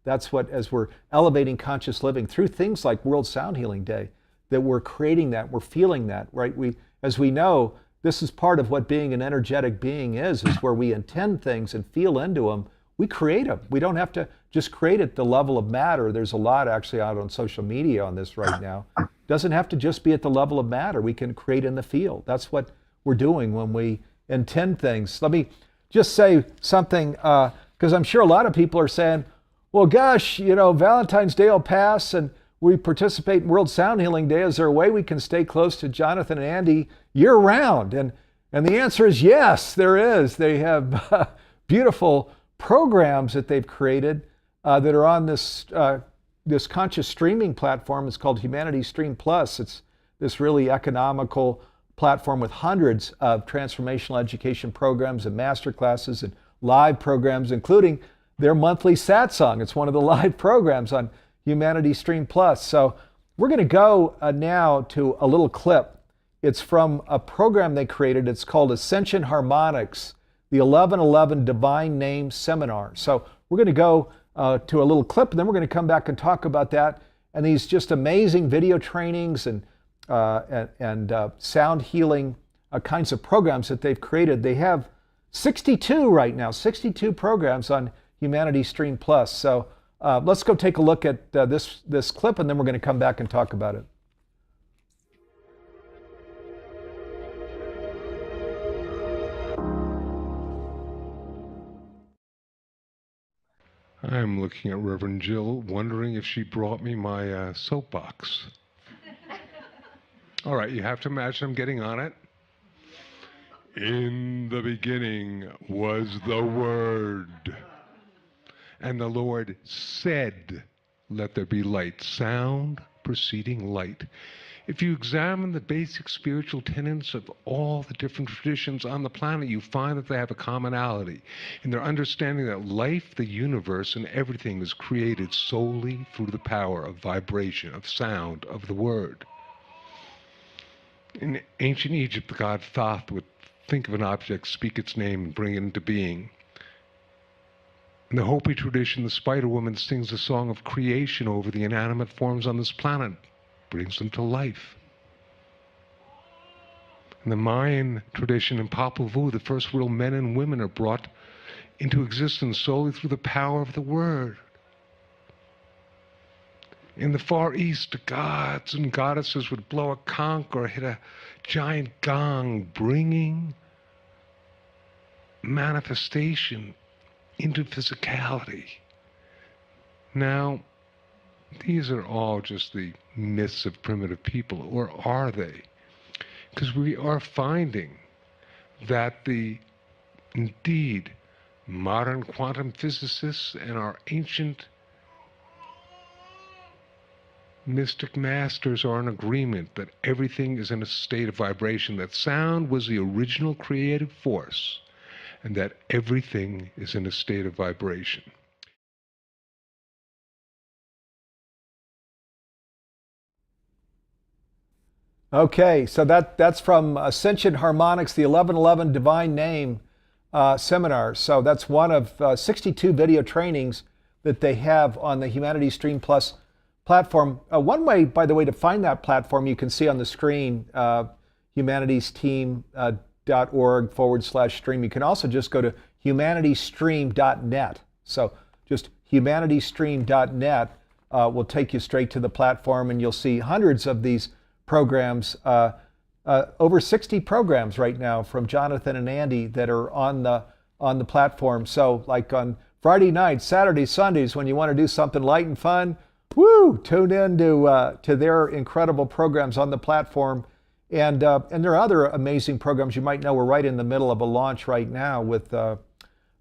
Speaker 1: That's what, as we're elevating conscious living through things like World Sound Healing Day, that we're creating that, we're feeling that, right? As we know, this is part of what being an energetic being is where we intend things and feel into them. We create them. We don't have to just create at the level of matter. There's a lot actually out on social media on this right now. It doesn't have to just be at the level of matter. We can create in the field. That's what we're doing when we intend things. Let me just say something, because I'm sure a lot of people are saying, well, gosh, Valentine's Day will pass and we participate in World Sound Healing Day. Is there a way we can stay close to Jonathan and Andy year round? And the answer is yes, there is. They have beautiful programs that they've created that are on this conscious streaming platform. It's called Humanity Stream Plus. It's this really economical platform with hundreds of transformational education programs and master classes and live programs, including their monthly satsang. It's one of the live programs on Humanity Stream Plus. So we're going to go now to a little clip. It's from a program they created. It's called Ascension Harmonics, the 1111 Divine Name Seminar. So we're going to go to a little clip, and then we're going to come back and talk about that and these just amazing video trainings and sound healing kinds of programs that they've created. They have 62 right now, 62 programs on Humanity Stream Plus. So let's go take a look at this clip, and then we're going to come back and talk about it.
Speaker 4: I'm looking at Reverend Jill, wondering if she brought me my soapbox. All right, you have to imagine I'm getting on it. In the beginning was the Word, and the Lord said, let there be light. Sound preceding light. If you examine the basic spiritual tenets of all the different traditions on the planet, you find that they have a commonality in their understanding that life, the universe, and everything is created solely through the power of vibration, of sound, of the Word. In ancient Egypt, the god Thoth would think of an object, speak its name, and bring it into being. In the Hopi tradition, the spider woman sings a song of creation over the inanimate forms on this planet, brings them to life. In the Mayan tradition in Popol Vuh, the first real men and women are brought into existence solely through the power of the Word. In the Far East, the gods and goddesses would blow a conch or hit a giant gong, bringing manifestation into physicality. Now, these are all just the myths of primitive people, or are they? Because we are finding that indeed, modern quantum physicists and our ancient mystic masters are in agreement that everything is in a state of vibration, that sound was the original creative force, and that everything is in a state of vibration.
Speaker 1: Okay, so that's from Ascension Harmonics, the 1111 Divine Name seminars. So that's one of 62 video trainings that they have on the Humanities Stream Plus platform. One way, by the way, to find that platform, you can see on the screen, humanitiesteam.org/stream. You can also just go to humanitiesstream.net. So just humanitiesstream.net will take you straight to the platform, and you'll see hundreds of these programs, over 60 programs right now from Jonathan and Andy that are on the platform. So like on Friday nights, Saturdays, Sundays, when you want to do something light and fun, tune in to their incredible programs on the platform. And there are other amazing programs you might know. We're right in the middle of a launch right now with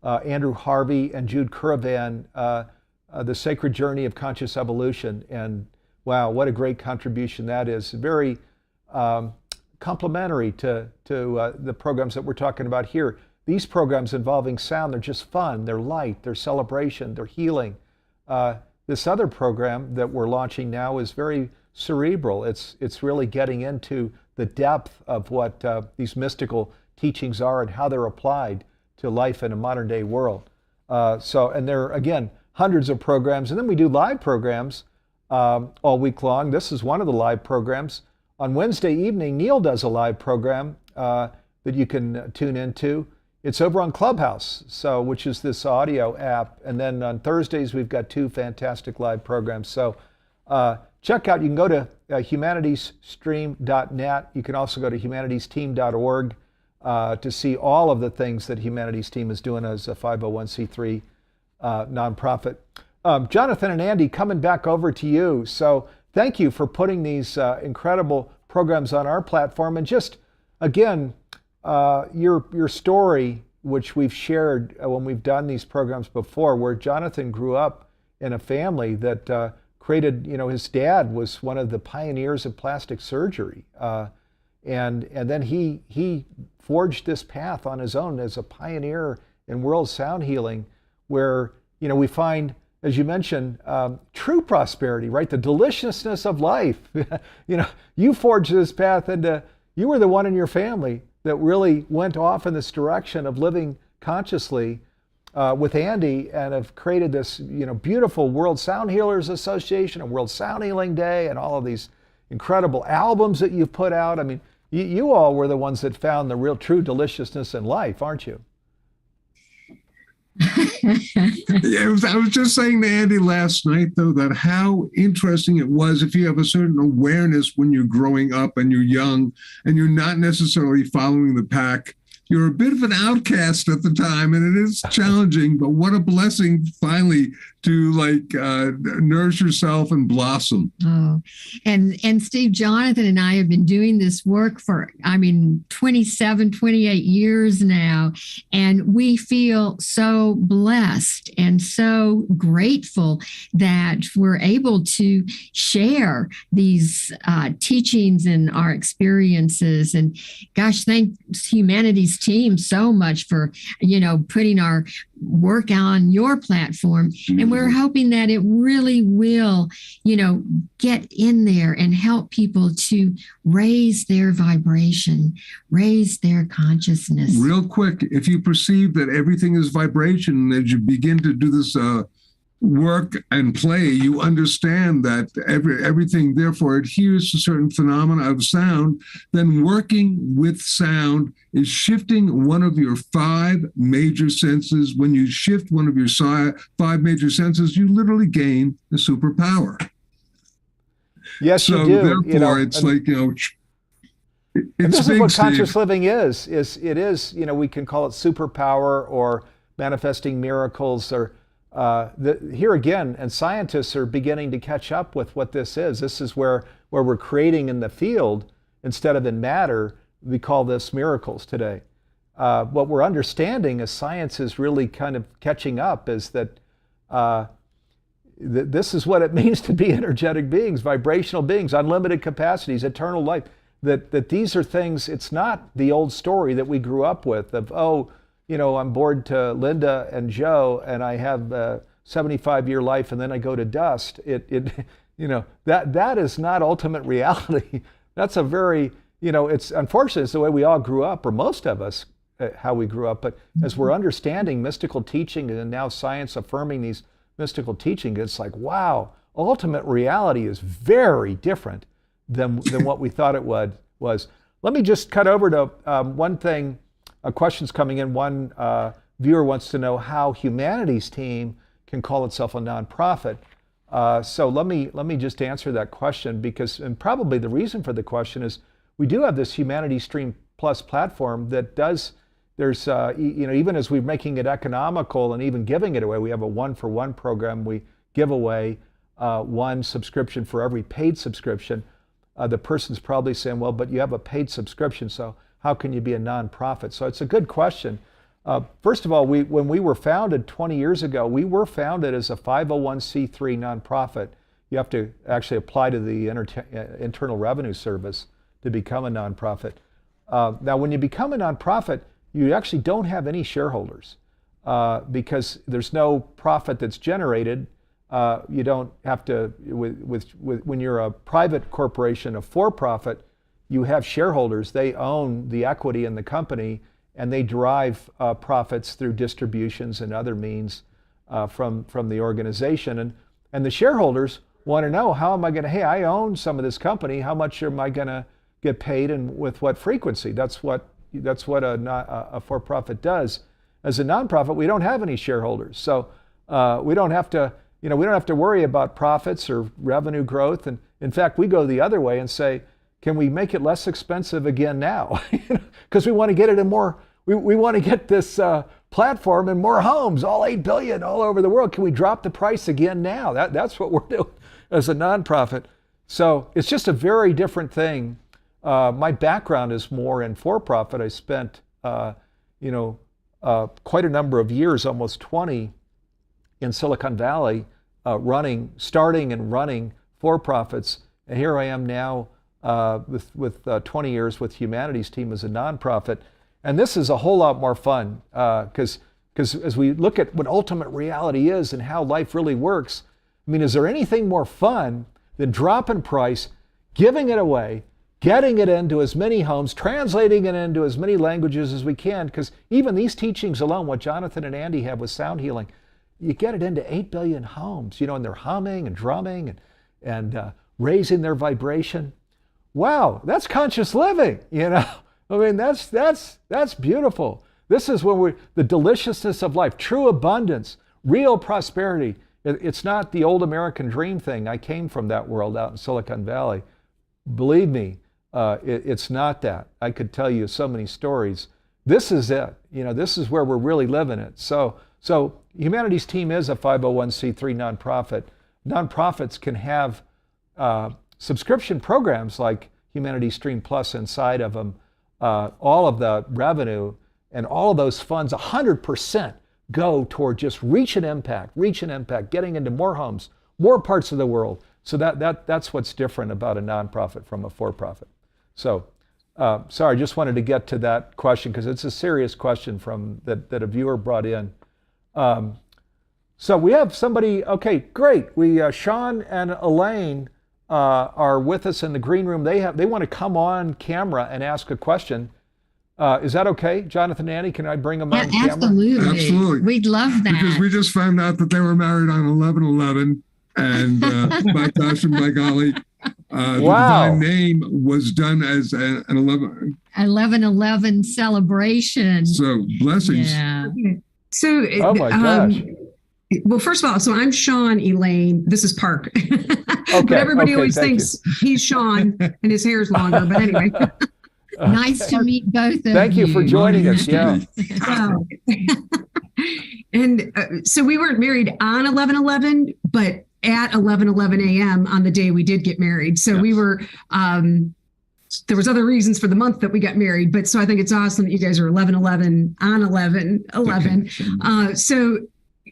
Speaker 1: Andrew Harvey and Jude Curavan, The Sacred Journey of Conscious Evolution. And wow, what a great contribution that is. Very complementary to the programs that we're talking about here. These programs involving sound, they're just fun, they're light, they're celebration, they're healing. This other program that we're launching now is very cerebral. It's really getting into the depth of what these mystical teachings are and how they're applied to life in a modern day world. And there are, again, hundreds of programs. And then we do live programs all week long. This is one of the live programs. On Wednesday evening, Neil does a live program that you can tune into. It's over on Clubhouse, which is this audio app. And then on Thursdays, we've got 2 fantastic live programs. So check out, you can go to humanitiesstream.net. You can also go to humanitiesteam.org to see all of the things that Humanities Team is doing as a 501c3 nonprofit. Jonathan and Andy, coming back over to you. So thank you for putting these incredible programs on our platform. And just, again, your story, which we've shared when we've done these programs before, where Jonathan grew up in a family that created, his dad was one of the pioneers of plastic surgery. And then he forged this path on his own as a pioneer in world sound healing, where, we find, as you mentioned, true prosperity, right? The deliciousness of life. You forged this path, and you were the one in your family that really went off in this direction of living consciously with Andy, and have created this, beautiful World Sound Healers Association and World Sound Healing Day, and all of these incredible albums that you've put out. I mean, you all were the ones that found the real true deliciousness in life, aren't you?
Speaker 3: I was just saying to Andy last night, though, that how interesting it was if you have a certain awareness when you're growing up and you're young and you're not necessarily following the pack. You're a bit of an outcast at the time, and it is challenging, but what a blessing finally to nourish yourself and blossom.
Speaker 2: Oh, and Steve, Jonathan and I have been doing this work for, 27, 28 years now. And we feel so blessed and so grateful that we're able to share these teachings and our experiences. And gosh, thanks Humanities Team so much for, putting our work on your platform. And we're hoping that it really will, get in there and help people to raise their vibration, raise their consciousness.
Speaker 3: Real quick, if you perceive that everything is vibration, as you begin to do this work and play, you understand that everything therefore adheres to certain phenomena of sound, then working with sound is shifting one of your 5 major senses. When you shift one of your 5 major senses, you literally gain a superpower.
Speaker 1: Yes, you do.
Speaker 3: So therefore, it's
Speaker 1: and this is what conscious
Speaker 3: Steve.
Speaker 1: living is. It is, we can call it superpower or manifesting miracles, or here again, and scientists are beginning to catch up with what this is. This is where we're creating in the field instead of in matter. We call this miracles today. What we're understanding as science is really kind of catching up is that this is what it means to be energetic beings, vibrational beings, unlimited capacities, eternal life. That these are things, it's not the old story that we grew up with of, I'm bored to Linda and Joe, and I have a 75-year life, and then I go to dust. That is not ultimate reality. That's a very, it's unfortunate. It's the way we all grew up, or most of us how we grew up. But as we're understanding mystical teaching and now science affirming these mystical teaching, it's like, wow, ultimate reality is very different than what we thought it was. Let me just cut over to one thing. A question's coming in. One viewer wants to know how Humanities Team can call itself a nonprofit. So let me just answer that question, because, and probably the reason for the question is, we do have this Humanities Stream Plus platform that does, there's, even as we're making it economical and even giving it away, we have a 1-for-1 program. We give away one subscription for every paid subscription. The person's probably saying, well, but you have a paid subscription, so how can you be a nonprofit? So it's a good question. First of all, when we were founded 20 years ago, we were founded as a 501c3 nonprofit. You have to actually apply to the Internal Revenue Service to become a nonprofit. Now, when you become a nonprofit, you actually don't have any shareholders because there's no profit that's generated. You don't have to, when you're a private corporation, a for-profit, you have shareholders. They own the equity in the company, and they derive profits through distributions and other means from the organization. And the shareholders want to know, how am I going to, hey, I own some of this company, how much am I going to get paid and with what frequency? That's what a for-profit does. As a nonprofit, we don't have any shareholders. So we don't have to, we don't have to worry about profits or revenue growth. And in fact, we go the other way and say, can we make it less expensive again now? Because we want to get it in more, we want to get this platform in more homes, all 8 billion all over the world. Can we drop the price again now? That's what we're doing as a nonprofit. So it's just a very different thing. My background is more in for-profit. I spent, quite a number of years, almost 20, in Silicon Valley, starting and running for-profits. And here I am now with 20 years with Humanities Team as a nonprofit. And this is a whole lot more fun because as we look at what ultimate reality is and how life really works, I mean, is there anything more fun than dropping price, giving it away, getting it into as many homes, translating it into as many languages as we can? Because even these teachings alone, what Jonathan and Andy have with sound healing, you get it into 8 billion homes, and they're humming and drumming and raising their vibration. Wow, that's conscious living, I mean, that's beautiful. This is when the deliciousness of life, true abundance, real prosperity. It's not the old American dream thing. I came from that world out in Silicon Valley. Believe me, it's not that. I could tell you so many stories. This is it. This is where we're really living it. So Humanities Team is a 501c3 nonprofit. Nonprofits can have subscription programs like Humanities Stream Plus inside of them. All of the revenue and all of those funds, 100% go toward just reach and impact, getting into more homes, more parts of the world. So that's what's different about a nonprofit from a for-profit. So, sorry, I just wanted to get to that question because it's a serious question that a viewer brought in. So we have somebody, okay, great. Sean and Elaine are with us in the green room. They want to come on camera and ask a question. Is that okay, Jonathan and Annie? Can I bring them on camera?
Speaker 3: Absolutely.
Speaker 2: We'd love that.
Speaker 3: Because we just found out that they were married on 11/11, and my gosh and my golly, the divine name was done as an
Speaker 2: 11/11 celebration.
Speaker 3: So blessings.
Speaker 2: Yeah.
Speaker 5: So,
Speaker 1: oh my gosh.
Speaker 5: Well, first of all, so I'm Sean, Elaine. This is Park. But everybody always thinks he's Sean and his hair's longer. But anyway.
Speaker 2: Nice to meet both of you.
Speaker 1: Thank you for joining us. Yeah.
Speaker 5: And so we weren't married on 11/11, but at 11:11 a.m. on the day we did get married. So we were, there was other reasons for the month that we got married. But so I think it's awesome that you guys are 11/11 on 11/11. So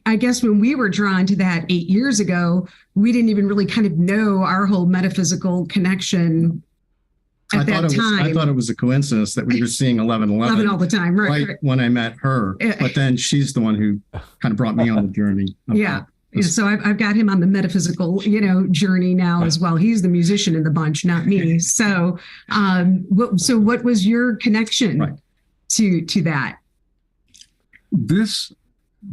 Speaker 5: I guess when we were drawn to that 8 years ago, we didn't even really kind of know our whole metaphysical connection at that time.
Speaker 6: I thought it was a coincidence that we were seeing 11/11
Speaker 5: all the time, right?
Speaker 6: When I met her. But then she's the one who kind of brought me on the journey.
Speaker 5: So I've got him on the metaphysical, journey now as well. He's the musician in the bunch, not me. So, what was your connection to that.
Speaker 3: This,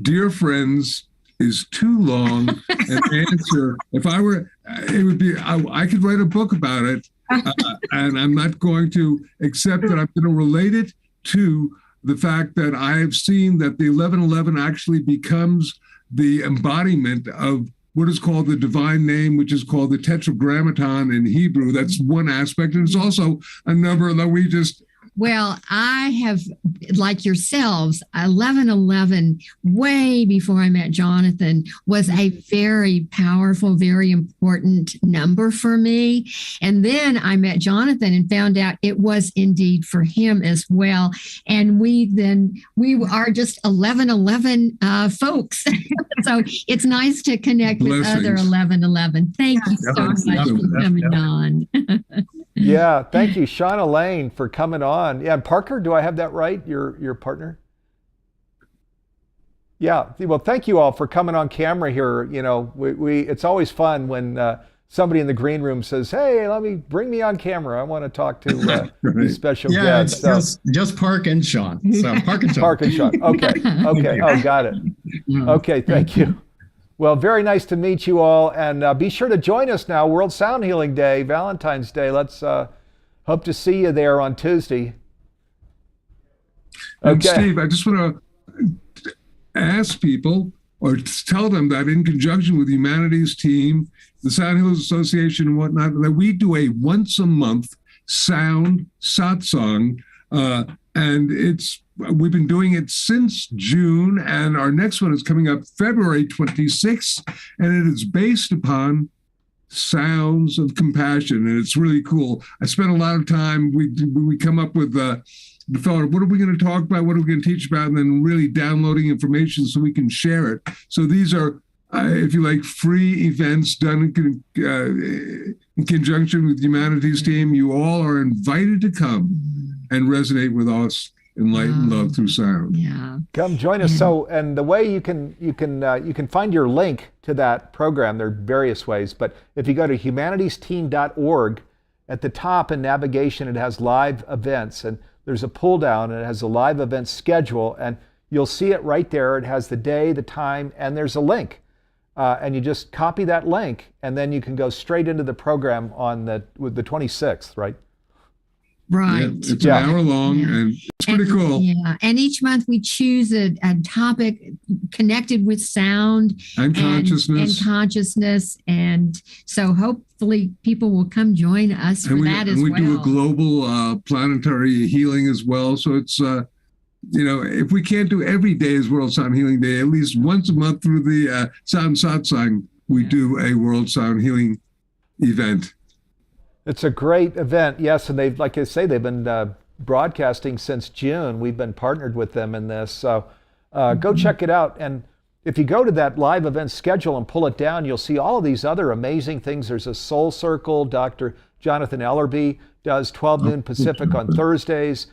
Speaker 3: dear friends, is too long an answer. If I were, it would be, I could write a book about it, and I'm not going to, except that I'm going to relate it to the fact that I have seen that the 1111 actually becomes the embodiment of what is called the divine name, which is called the tetragrammaton in Hebrew. That's one aspect. And it's also a number that we just...
Speaker 2: Well, I have, like yourselves, 1111, way before I met Jonathan, was a very powerful, very important number for me. And then I met Jonathan and found out it was indeed for him as well. And we are just 1111 folks. So it's nice to connect with other 1111. Thank you so much for coming on.
Speaker 1: Yeah, thank you, Shauna Lane, for coming on. Yeah, and Parker, do I have that right? Your partner? Yeah. Well, thank you all for coming on camera here. You know, it's always fun when somebody in the green room says, "Hey, bring me on camera. I want to talk to these special guests."
Speaker 6: Yeah, it's just Park and Sean. So Park and Sean.
Speaker 1: Park and Sean. Okay. Oh, got it. Okay, thank you. Well, very nice to meet you all, and be sure to join us now, World Sound Healing Day, Valentine's Day. Let's hope to see you there on Tuesday.
Speaker 3: And Steve, I just want to ask people or tell them that in conjunction with the Humanities team, the Sound Healers Association and whatnot, that we do a once a month sound satsang, and we've been doing it since June, and our next one is coming up February 26th, and it is based upon sounds of compassion, and it's really cool. I spent a lot of time, we come up with the thought of what are we going to talk about, what are we going to teach about, and then really downloading information so we can share it. So these are, if you like, free events done in conjunction with the Humanities team. You all are invited to come and resonate with us in light and love through sound.
Speaker 2: Yeah.
Speaker 1: Come join us. So, and the way you can find your link to that program, there are various ways, but if you go to humanitiesteam.org, at the top in navigation, it has live events, and there's a pull down, and it has a live event schedule, and you'll see it right there. It has the day, the time, and there's a link. And you just copy that link, and then you can go straight into the program with the 26th, right?
Speaker 2: Right.
Speaker 3: Yeah, it's an hour long, and it's pretty cool.
Speaker 2: Yeah, and each month we choose a topic connected with sound
Speaker 3: and
Speaker 2: consciousness, and so hopefully people will come join us for that as well.
Speaker 3: And we do a global planetary healing as well. So it's if we can't do every day as World Sound Healing Day, at least once a month through the Sound Satsang, we do a World Sound Healing event.
Speaker 1: It's a great event, yes, and they've, like I say, they've been broadcasting since June. We've been partnered with them in this, so go check it out. And if you go to that live event schedule and pull it down, you'll see all of these other amazing things. There's a Soul Circle. Dr. Jonathan Ellerby does 12 noon Pacific on Thursdays.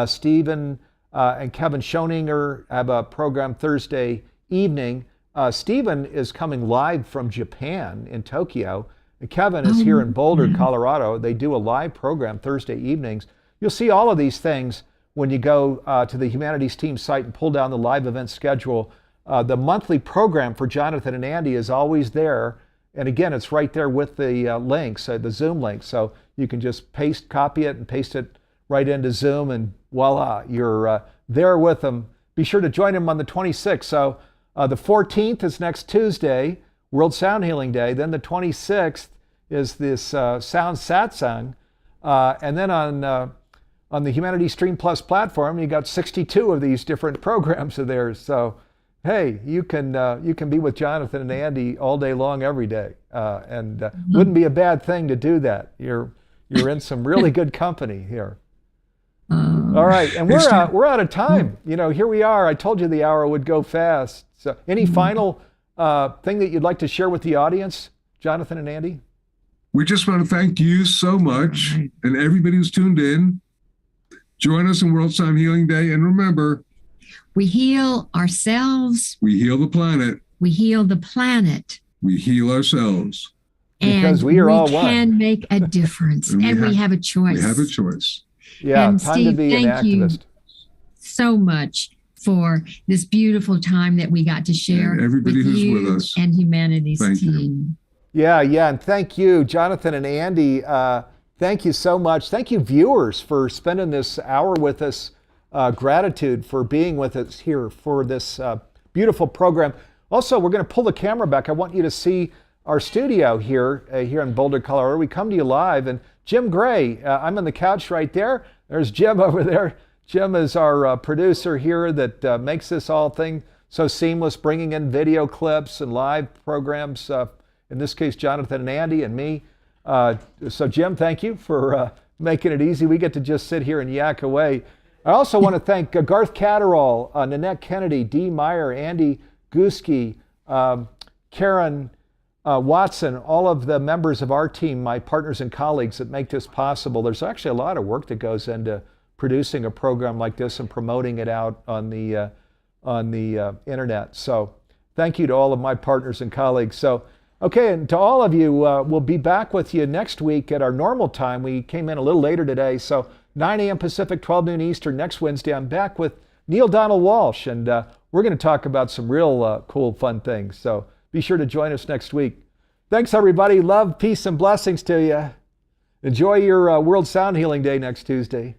Speaker 1: Stephen and Kevin Schoeninger have a program Thursday evening. Stephen is coming live from Japan in Tokyo. Kevin is here in Boulder, Colorado. They do a live program Thursday evenings. You'll see all of these things when you go to the Humanities team site and pull down the live event schedule. The monthly program for Jonathan and Andy is always there. And again, it's right there with the links, the Zoom link. So you can just copy it and paste it right into Zoom, and voila, you're there with them. Be sure to join them on the 26th. So the 14th is next Tuesday, World Sound Healing Day. Then the 26th is this Sound Satsang. And then on the Humanity Stream Plus platform, you got 62 of these different programs of theirs. So, hey, you can be with Jonathan and Andy all day long, every day. And wouldn't be a bad thing to do that. You're in some really good company here. All right, and we're out of time. Here we are. I told you the hour would go fast. So, any final thing that you'd like to share with the audience, Jonathan and Andy?
Speaker 3: We just want to thank you so much, and everybody who's tuned in. Join us in World Sound Healing Day, and remember,
Speaker 2: we heal ourselves.
Speaker 3: We heal the planet.
Speaker 2: We heal the planet.
Speaker 3: We heal ourselves.
Speaker 1: Because we are all one.
Speaker 2: We can make a difference, and we have a choice.
Speaker 3: We have a choice.
Speaker 1: Yeah,
Speaker 2: and
Speaker 1: time
Speaker 2: Steve,
Speaker 1: to be an activist.
Speaker 2: so much for this beautiful time that we got to share
Speaker 3: And everybody
Speaker 2: with
Speaker 3: who's
Speaker 2: you
Speaker 3: with us.
Speaker 2: and Humanity's
Speaker 3: Thank you.
Speaker 2: team.
Speaker 1: Yeah, and thank you, Jonathan and Andy. Thank you so much. Thank you, viewers, for spending this hour with us. Gratitude for being with us here for this beautiful program. Also, we're going to pull the camera back. I want you to see our studio here in Boulder, Colorado. We come to you live, and Jim Gray, I'm on the couch right there. There's Jim over there. Jim is our producer here that makes this all thing so seamless, bringing in video clips and live programs. In this case, Jonathan and Andy and me. So Jim, thank you for making it easy. We get to just sit here and yak away. I also want to thank Garth Catterall, Nanette Kennedy, Dee Meyer, Andy Guski, Karen Watson, all of the members of our team, my partners and colleagues that make this possible. There's actually a lot of work that goes into producing a program like this and promoting it out on the internet. So thank you to all of my partners and colleagues. So, okay, and to all of you, we'll be back with you next week at our normal time. We came in a little later today, so 9 a.m. Pacific, 12 noon Eastern. Next Wednesday, I'm back with Neil Donald Walsh, and we're going to talk about some real cool, fun things. So be sure to join us next week. Thanks, everybody. Love, peace, and blessings to you. Enjoy your World Sound Healing Day next Tuesday.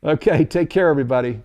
Speaker 1: Okay, take care, everybody.